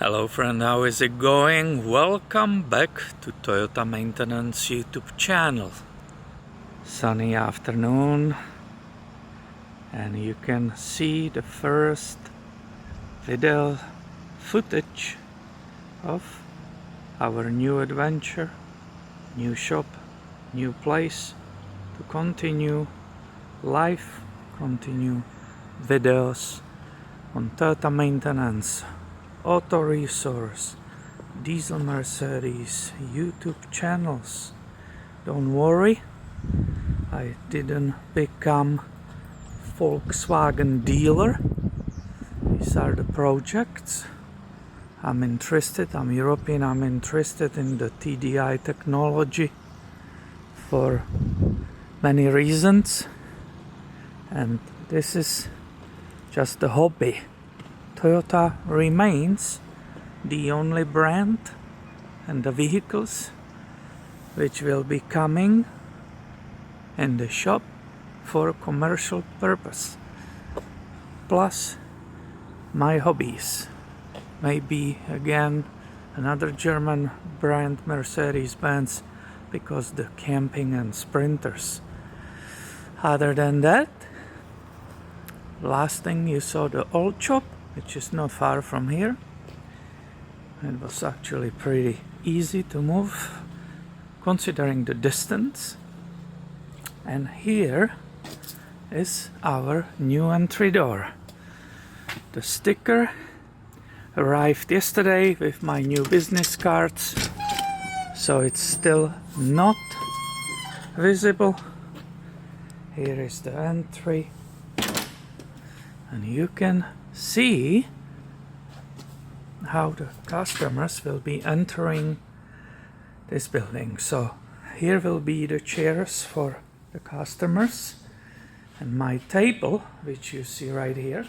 Hello friend, how is it going? Welcome back to Toyota Maintenance YouTube channel. Sunny afternoon, and you can see the first video footage of our new adventure, new shop, new place to continue life, continue videos on Toyota Maintenance, Auto Resource, Diesel Mercedes YouTube channels. Don't worry, I didn't become Volkswagen dealer. These are the projects. I'm interested, I'm European, I'm interested in the TDI technology for many reasons, and this is just a hobby. Toyota remains the only brand and the vehicles which will be coming in the shop for commercial purpose, plus my hobbies. Maybe again another German brand, Mercedes-Benz, because the camping and sprinters. Other than that, last thing you saw the old shop, which is not far from here. It was actually pretty easy to move considering the distance. And here is our new entry door. The sticker arrived yesterday with my new business cards, so it's still not visible. Here is the entry, and you can see how the customers will be entering this building. So here will be the chairs for the customers, and my table, which you see right here,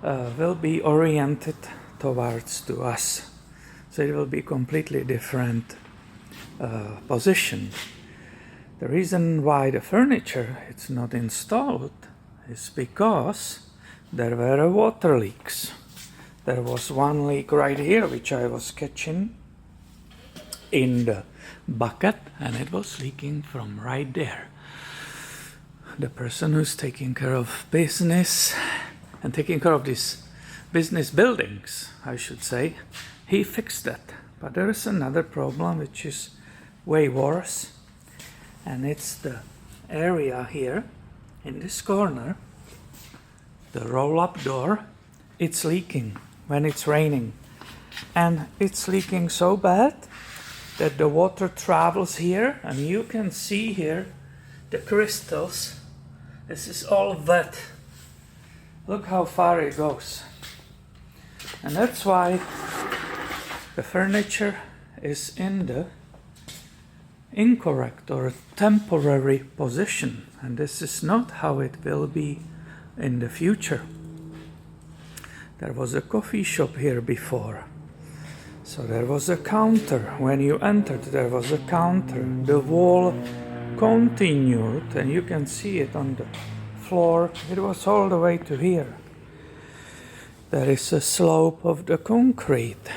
will be oriented towards to us. So it will be completely different position. The reason why the furniture is not installed is because there were water leaks. There was one leak right here which I was catching in the bucket, and it was leaking from right there. The person who's taking care of business and taking care of these business buildings, I should say, he fixed that. But there is another problem which is way worse, and it's the area here in this corner. The roll-up door, it's leaking when it's raining, and it's leaking so bad that the water travels here, and you can see here the crystals. This is all wet. Look how far it goes. And that's why the furniture is in the incorrect or temporary position, and this is not how it will be in the future. There was a coffee shop here before, so there was a counter. When you entered, there was a counter. The wall continued, and you can see it on the floor. It was all the way to here. There is a slope of the concrete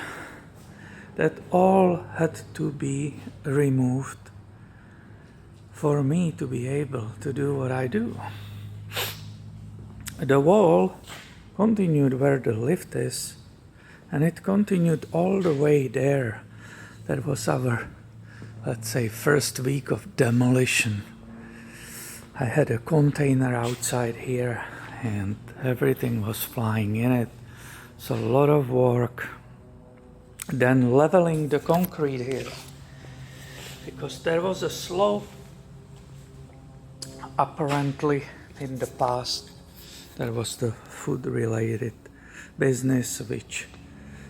that all had to be removed for me to be able to do what I do. The wall continued where the lift is, and it continued all the way there. That was our, let's say, first week of demolition. I had a container outside here, and everything was flying in it. So a lot of work. Then leveling the concrete here, because there was a slope apparently in the past. There was the food-related business which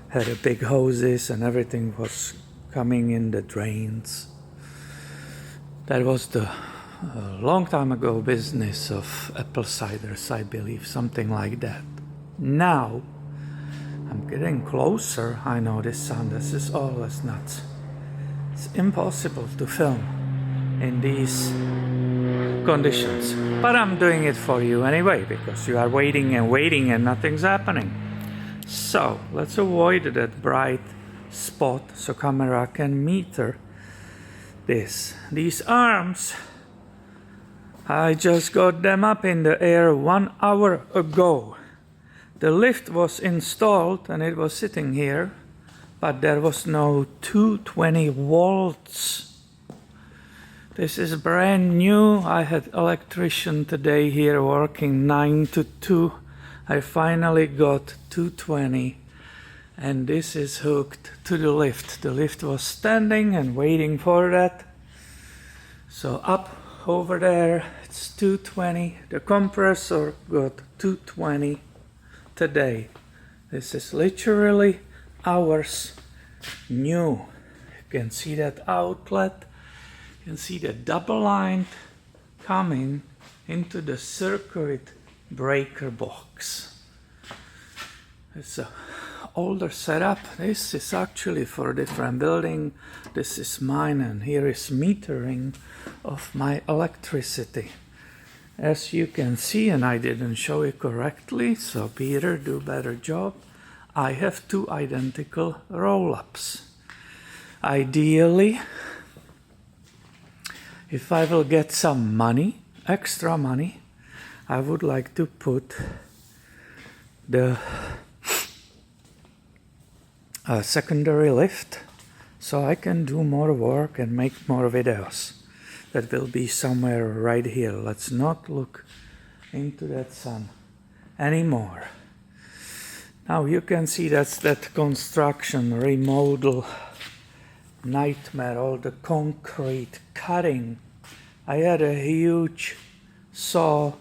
had a big hoses, and everything was coming in the drains. That was the long time ago business of apple ciders, I believe, something like that. Now I'm getting closer. I know this sound, this is always nuts. It's impossible to film in these conditions, but I'm doing it for you anyway, because you are waiting and waiting and nothing's happening. So let's avoid that bright spot so camera can meter this. These arms, I just got them up in the air 1 hour ago. The lift was installed and it was sitting here, but there was no 220 volts. This is brand new. I had electrician today here working 9 to 2. I finally got 220 and this is hooked to the lift. The lift was standing and waiting for that. So up over there it's 220. The compressor got 220 today. This is literally hours new. You can see that outlet. You can see the double line coming into the circuit breaker box. It's an older setup. This is actually for a different building. This is mine, and here is metering of my electricity. As you can see, and I didn't show it correctly, so Peter, do a better job. I have 2 identical roll-ups. Ideally, if I will get some money, extra money, I would like to put the secondary lift so I can do more work and make more videos. That will be somewhere right here. Let's not look into that sun anymore. Now you can see that's that construction, remodel, nightmare, all the concrete cutting. I had a huge saw,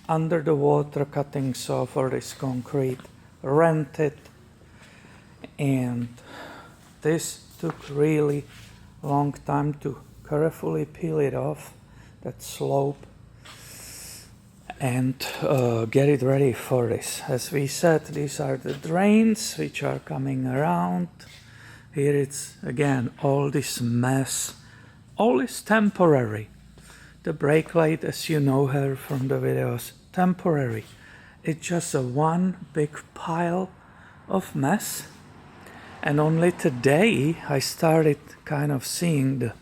under the water cutting saw for this concrete, rented, and this took really long time to carefully peel it off, that slope, and get it ready for this. As we said, these are the drains which are coming around. Here it's again all this mess. All is temporary. The brake light, as you know her from the videos, temporary. It's just a one big pile of mess. And only today I started kind of seeing the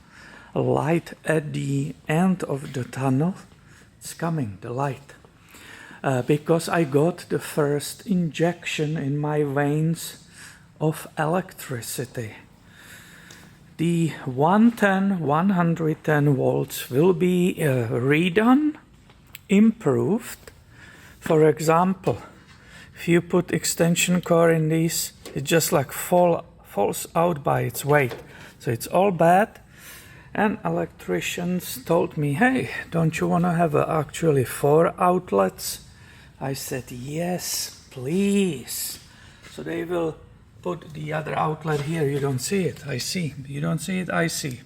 light at the end of the tunnel. It's coming, the light. Because I got the first injection in my veins of electricity. The 110 volts will be redone, improved. For example, if you put extension cord in these, it just like falls out by its weight. So it's all bad. And electricians told me, hey, don't you want to have actually 4 outlets? I said, yes, please. So they will put the other outlet here. You don't see it, I see. You don't see it, I see.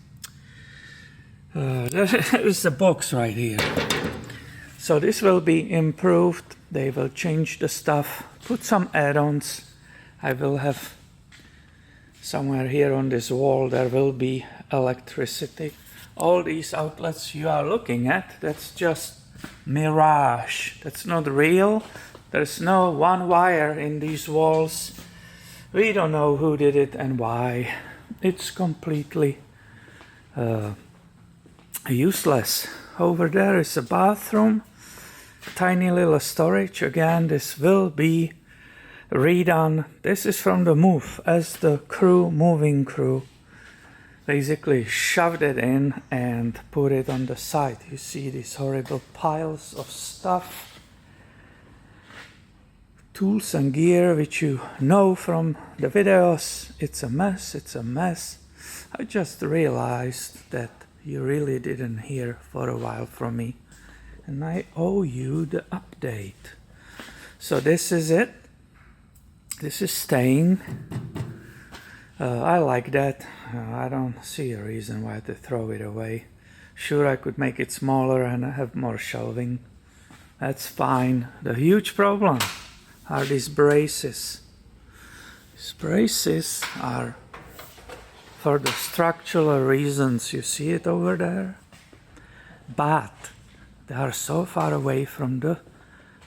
There's a box right here. So this will be improved. They will change the stuff, put some add-ons. I will have somewhere here on this wall, there will be electricity. All these outlets you are looking at, that's just mirage. That's not real. There's no one wire in these walls. We don't know who did it and why. It's completely useless. Over there is a bathroom, tiny little storage. Again, this will be redone. This is from the move, as the moving crew basically shoved it in and put it on the side. You see these horrible piles of stuff, tools and gear which you know from the videos. It's a mess, it's a mess. I just realized that you really didn't hear for a while from me, and I owe you the update. So this is it. This is staying. I like that. I don't see a reason why to throw it away. Sure, I could make it smaller and have more shelving. That's fine. The huge problem are these braces. These braces are for the structural reasons. You see it over there? But they are so far away from the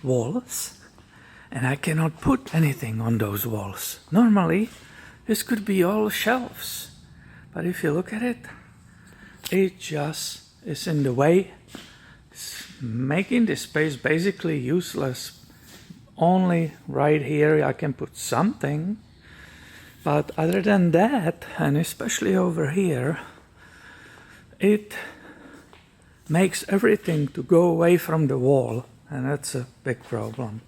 walls, and I cannot put anything on those walls. Normally, this could be all shelves, but if you look at it, it just is in the way. It's making this space basically useless. Only right here I can put something, but other than that, and especially over here, it makes everything to go away from the wall, and that's a big problem.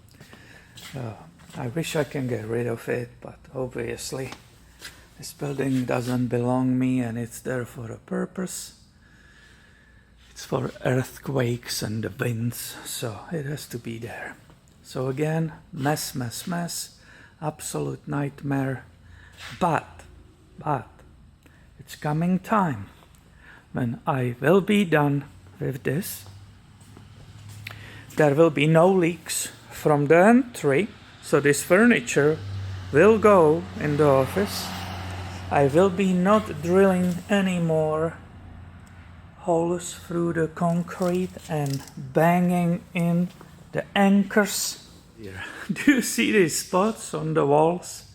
I wish I can get rid of it, but obviously this building doesn't belong me, and it's there for a purpose. It's for earthquakes and the winds, so it has to be there. So again, mess, mess, mess, absolute nightmare. But it's coming time when I will be done with this. There will be no leaks from the entry, so this furniture will go in the office. I will be not drilling any more holes through the concrete and banging in the anchors. Here. Do you see these spots on the walls?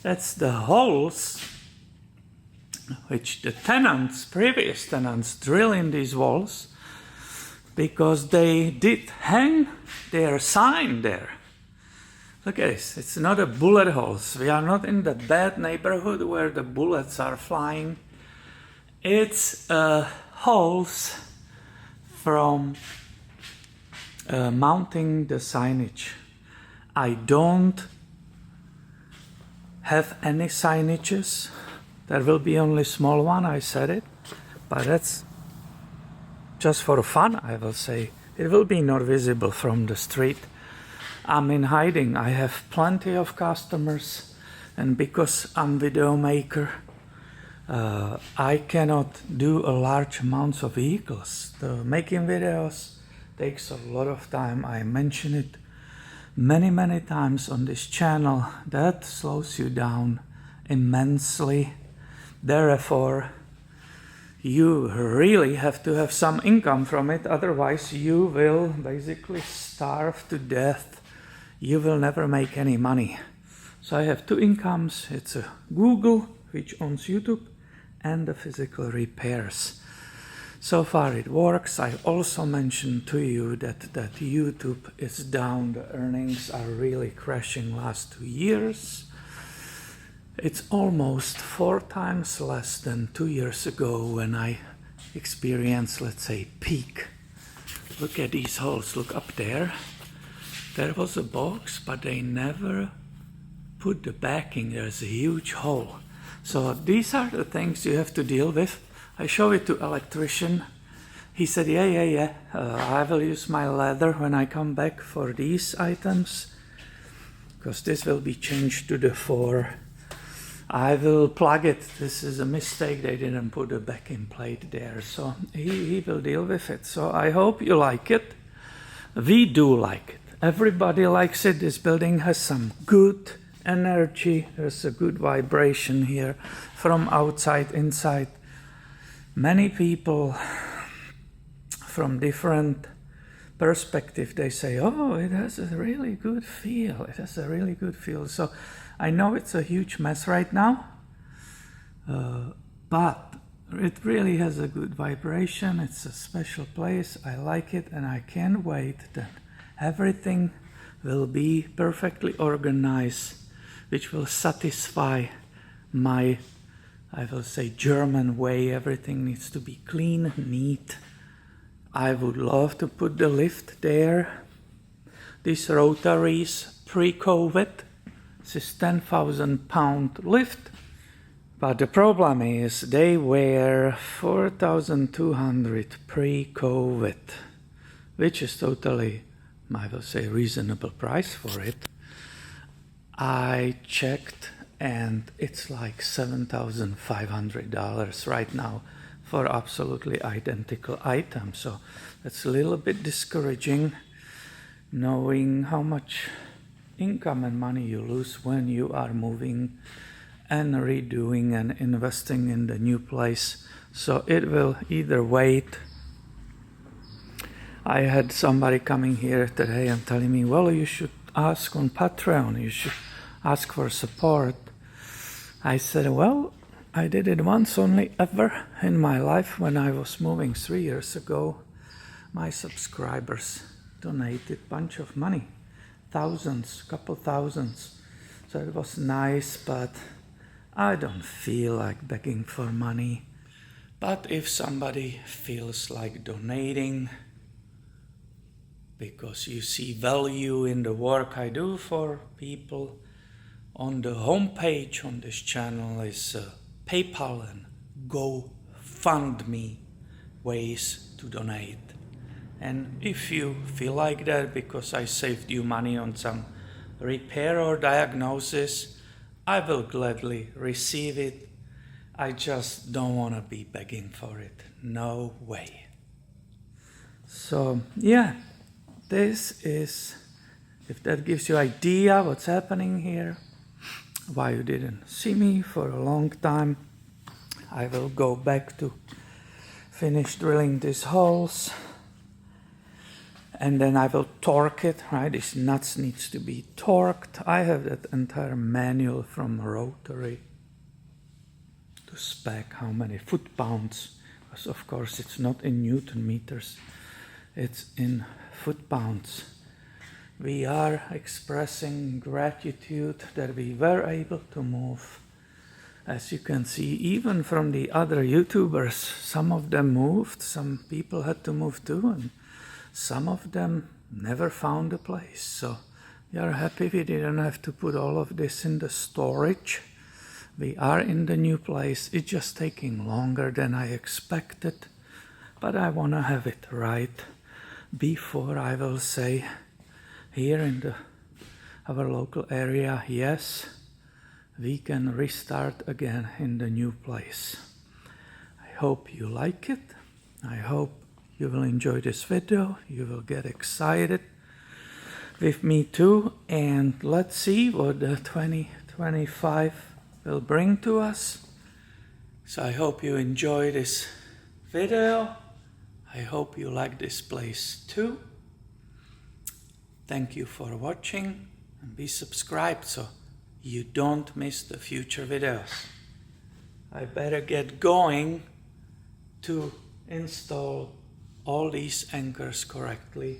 That's the holes which the tenants, previous tenants, drill in these walls because they did hang their sign there. Look at this, it's not a bullet holes. We are not in the bad neighborhood where the bullets are flying. It's holes from mounting the signage. I don't have any signages. There will be only small one, I said it, but that's just for fun, I will say. It will be not visible from the street. I'm in hiding. I have plenty of customers, and because I'm video maker, I cannot do a large amounts of vehicles. The making videos takes a lot of time. I mention it many times on this channel. That slows you down immensely. Therefore, you really have to have some income from it, otherwise you will basically starve to death. You will never make any money. So I have two incomes. It's a Google, which owns YouTube, and the physical repairs. So far it works. I also mentioned to you that YouTube is down. The earnings are really crashing last 2 years. It's almost 4 times less than 2 years ago when I experienced, let's say, peak. Look at these holes, look up there. There was a box, but they never put the backing. There's a huge hole. So these are the things you have to deal with. I show it to electrician. He said, yeah, I will use my ladder when I come back for these items, because this will be changed to the 4. I will plug it. This is a mistake. They didn't put a backing plate there. So he will deal with it. So I hope you like it. We do like it. Everybody likes it. This building has some good energy. There's a good vibration here from outside, inside. Many people from different perspective, they say, oh, it has a really good feel. It has a really good feel. So I know it's a huge mess right now, but it really has a good vibration. It's a special place. I like it, and I can't wait that everything will be perfectly organized, which will satisfy my, I will say, German way. Everything needs to be clean, neat. I would love to put the lift there. These rotaries pre-COVID. This is 10,000 pound lift, but the problem is they were 4,200 pre-COVID, which is totally, I will say, reasonable price for it. I checked and it's like $7,500 right now for absolutely identical items. So that's a little bit discouraging, knowing how much income and money you lose when you are moving and redoing and investing in the new place. So it will either wait. I had somebody coming here today and telling me, well, you should ask on Patreon, you should ask for support. I said, well, I did it once only ever in my life when I was moving 3 years ago. My subscribers donated a bunch of money, thousands, couple thousands. So it was nice, but I don't feel like begging for money. But if somebody feels like donating because you see value in the work I do for people, on the homepage on this channel is PayPal and GoFundMe ways to donate. And if you feel like that because I saved you money on some repair or diagnosis, I will gladly receive it. I just don't want to be begging for it. No way. So yeah, this is, if that gives you idea what's happening here, why you didn't see me for a long time. I will go back to finish drilling these holes, and then I will torque it, right? This nuts needs to be torqued. I have that entire manual from Rotary to spec how many foot-pounds, because of course it's not in Newton meters, it's in foot-pounds. We are expressing gratitude that we were able to move. As you can see, even from the other YouTubers, some of them moved, some people had to move too, and some of them never found a place. So we are happy we didn't have to put all of this in the storage. We are in the new place. It's just taking longer than I expected, but I want to have it right before I will say here in our local area, yes, we can restart again in the new place. I hope you like it. I hope you will enjoy this video. You will get excited with me too. And let's see what the 2025 will bring to us. So I hope you enjoy this video. I hope you like this place too. Thank you for watching, and be subscribed so you don't miss the future videos. I better get going to install all these anchors correctly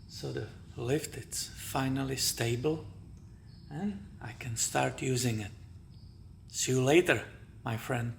so the lift is finally stable and I can start using it. See you later, my friend.